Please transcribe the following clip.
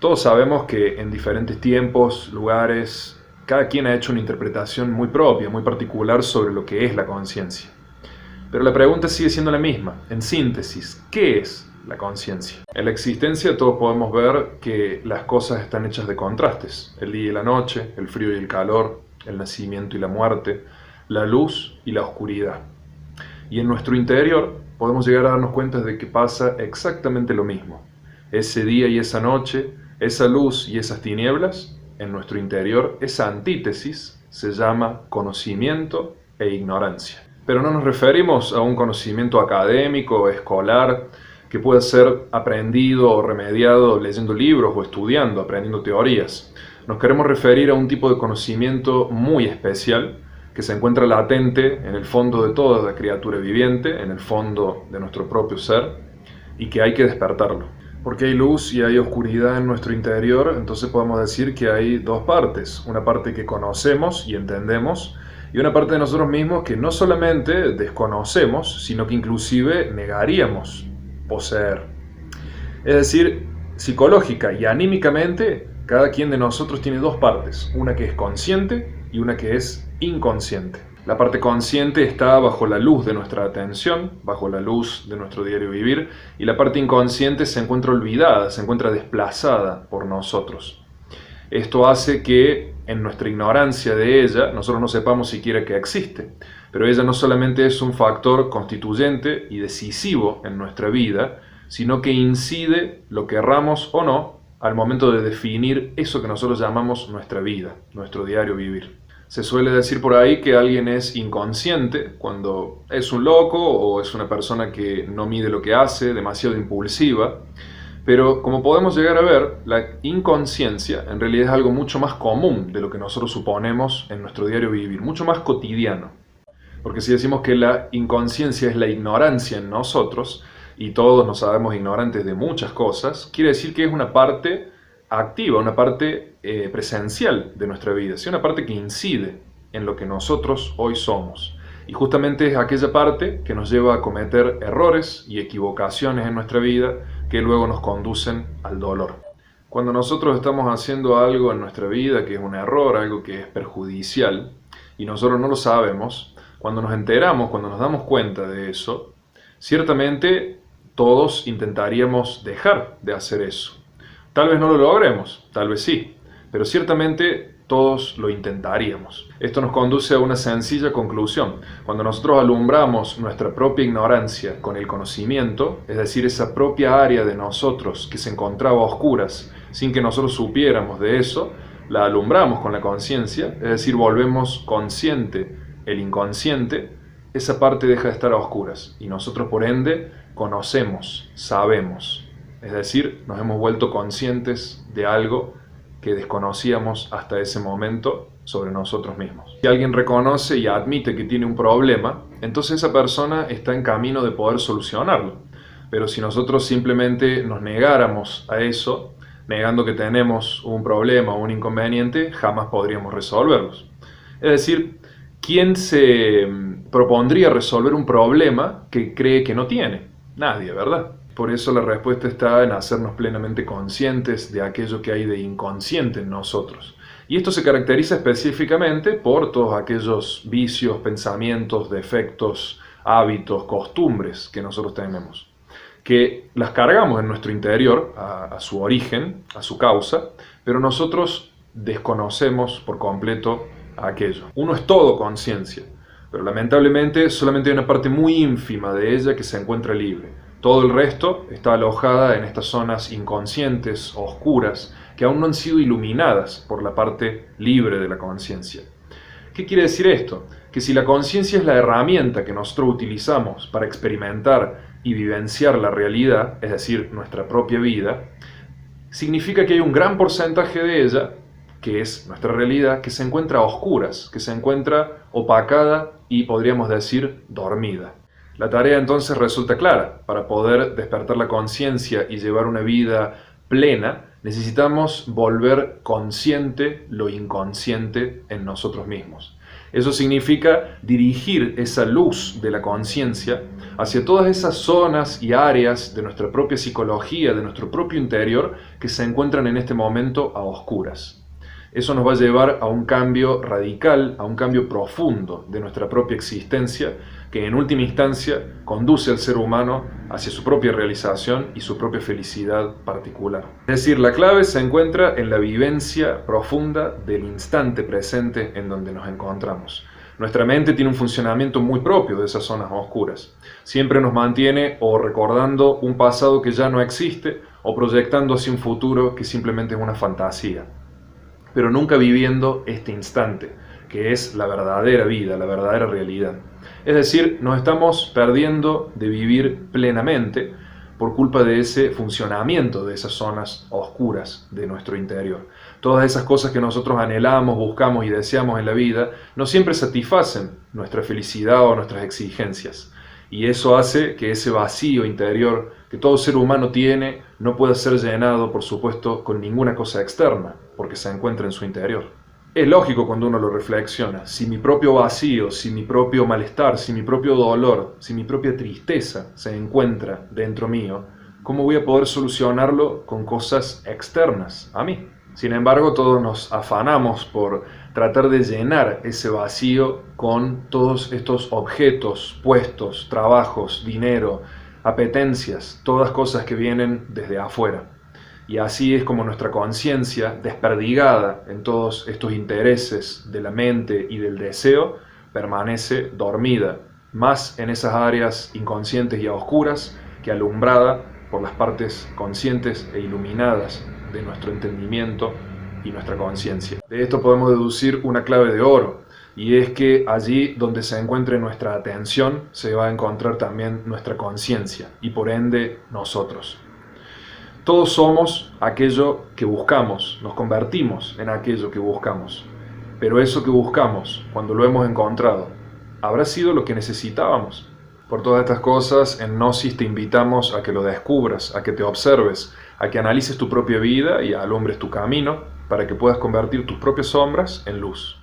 Todos sabemos que en diferentes tiempos, lugares, cada quien ha hecho una interpretación muy propia, muy particular sobre lo que es la conciencia. Pero la pregunta sigue siendo la misma. En síntesis, ¿qué es la conciencia? En la existencia todos podemos ver que las cosas están hechas de contrastes. El día y la noche, el frío y el calor, el nacimiento y la muerte, la luz y la oscuridad. Y en nuestro interior podemos llegar a darnos cuenta de que pasa exactamente lo mismo. Ese día y esa noche, esa luz y esas tinieblas, en nuestro interior, esa antítesis se llama conocimiento e ignorancia. Pero no nos referimos a un conocimiento académico o escolar que pueda ser aprendido o remediado leyendo libros o estudiando, aprendiendo teorías. Nos queremos referir a un tipo de conocimiento muy especial que se encuentra latente en el fondo de toda la criatura viviente, en el fondo de nuestro propio ser, y que hay que despertarlo. Porque hay luz y hay oscuridad en nuestro interior, entonces podemos decir que hay dos partes. Una parte que conocemos y entendemos, y una parte de nosotros mismos que no solamente desconocemos, sino que inclusive negaríamos poseer. Es decir, psicológica y anímicamente, cada quien de nosotros tiene dos partes, una que es consciente y una que es inconsciente. La parte consciente está bajo la luz de nuestra atención, bajo la luz de nuestro diario vivir, y la parte inconsciente se encuentra olvidada, se encuentra desplazada por nosotros. Esto hace que en nuestra ignorancia de ella nosotros no sepamos siquiera que existe, pero ella no solamente es un factor constituyente y decisivo en nuestra vida, sino que incide, lo querramos o no, al momento de definir eso que nosotros llamamos nuestra vida, nuestro diario vivir. Se suele decir por ahí que alguien es inconsciente cuando es un loco o es una persona que no mide lo que hace, demasiado impulsiva. Pero como podemos llegar a ver, la inconsciencia en realidad es algo mucho más común de lo que nosotros suponemos en nuestro diario vivir, mucho más cotidiano. Porque si decimos que la inconsciencia es la ignorancia en nosotros, y todos nos sabemos ignorantes de muchas cosas, quiere decir que es una parte activa, una parte presencial de nuestra vida, ¿sí? Una parte que incide en lo que nosotros hoy somos. Y justamente es aquella parte que nos lleva a cometer errores y equivocaciones en nuestra vida que luego nos conducen al dolor. Cuando nosotros estamos haciendo algo en nuestra vida que es un error, algo que es perjudicial, y nosotros no lo sabemos, cuando nos enteramos, cuando nos damos cuenta de eso, ciertamente todos intentaríamos dejar de hacer eso. Tal vez no lo logremos, tal vez sí, pero ciertamente todos lo intentaríamos. Esto nos conduce a una sencilla conclusión. Cuando nosotros alumbramos nuestra propia ignorancia con el conocimiento, es decir, esa propia área de nosotros que se encontraba a oscuras sin que nosotros supiéramos de eso, la alumbramos con la conciencia, es decir, volvemos consciente el inconsciente, esa parte deja de estar a oscuras y nosotros por ende conocemos, sabemos. Es decir, nos hemos vuelto conscientes de algo que desconocíamos hasta ese momento sobre nosotros mismos. Si alguien reconoce y admite que tiene un problema, entonces esa persona está en camino de poder solucionarlo. Pero si nosotros simplemente nos negáramos a eso, negando que tenemos un problema o un inconveniente, jamás podríamos resolverlos. Es decir, ¿quién se propondría resolver un problema que cree que no tiene? Nadie, ¿verdad? Por eso la respuesta está en hacernos plenamente conscientes de aquello que hay de inconsciente en nosotros. Y esto se caracteriza específicamente por todos aquellos vicios, pensamientos, defectos, hábitos, costumbres que nosotros tenemos, que las cargamos en nuestro interior a su origen, a su causa, pero nosotros desconocemos por completo aquello. Uno es todo conciencia, pero lamentablemente solamente hay una parte muy ínfima de ella que se encuentra libre. Todo el resto está alojada en estas zonas inconscientes, oscuras, que aún no han sido iluminadas por la parte libre de la conciencia. ¿Qué quiere decir esto? Que si la conciencia es la herramienta que nosotros utilizamos para experimentar y vivenciar la realidad, es decir, nuestra propia vida, significa que hay un gran porcentaje de ella, que es nuestra realidad, que se encuentra a oscuras, que se encuentra opacada y podríamos decir dormida. La tarea entonces resulta clara. Para poder despertar la conciencia y llevar una vida plena, Necesitamos volver consciente lo inconsciente en nosotros mismos. Eso significa dirigir esa luz de la conciencia hacia todas esas zonas y áreas de nuestra propia psicología, de nuestro propio interior, que se encuentran en este momento a oscuras. Eso nos va a llevar a un cambio radical, a un cambio profundo de nuestra propia existencia, que en última instancia conduce al ser humano hacia su propia realización y su propia felicidad particular. Es decir, la clave se encuentra en la vivencia profunda del instante presente en donde nos encontramos. Nuestra mente tiene un funcionamiento muy propio de esas zonas oscuras. Siempre nos mantiene o recordando un pasado que ya no existe o proyectando hacia un futuro que simplemente es una fantasía, pero nunca viviendo este instante, que es la verdadera vida, la verdadera realidad. Es decir, nos estamos perdiendo de vivir plenamente por culpa de ese funcionamiento de esas zonas oscuras de nuestro interior. Todas esas cosas que nosotros anhelamos, buscamos y deseamos en la vida no siempre satisfacen nuestra felicidad o nuestras exigencias. Y eso hace que ese vacío interior que todo ser humano tiene no pueda ser llenado, por supuesto, con ninguna cosa externa, porque se encuentra en su interior. Es lógico cuando uno lo reflexiona. Si mi propio vacío, si mi propio malestar, si mi propio dolor, si mi propia tristeza se encuentra dentro mío, ¿cómo voy a poder solucionarlo con cosas externas a mí? Sin embargo, todos nos afanamos por tratar de llenar ese vacío con todos estos objetos, puestos, trabajos, dinero, apetencias, todas cosas que vienen desde afuera. Y así es como nuestra conciencia, desperdigada en todos estos intereses de la mente y del deseo, permanece dormida, más en esas áreas inconscientes y oscuras que alumbrada por las partes conscientes e iluminadas de nuestro entendimiento y nuestra conciencia. De esto podemos deducir una clave de oro, y es que allí donde se encuentre nuestra atención se va a encontrar también nuestra conciencia y por ende nosotros. Todos somos aquello que buscamos, nos convertimos en aquello que buscamos, pero eso que buscamos, cuando lo hemos encontrado, ¿habrá sido lo que necesitábamos? Por todas estas cosas, en Gnosis te invitamos a que lo descubras, a que te observes, a que analices tu propia vida y alumbres tu camino para que puedas convertir tus propias sombras en luz.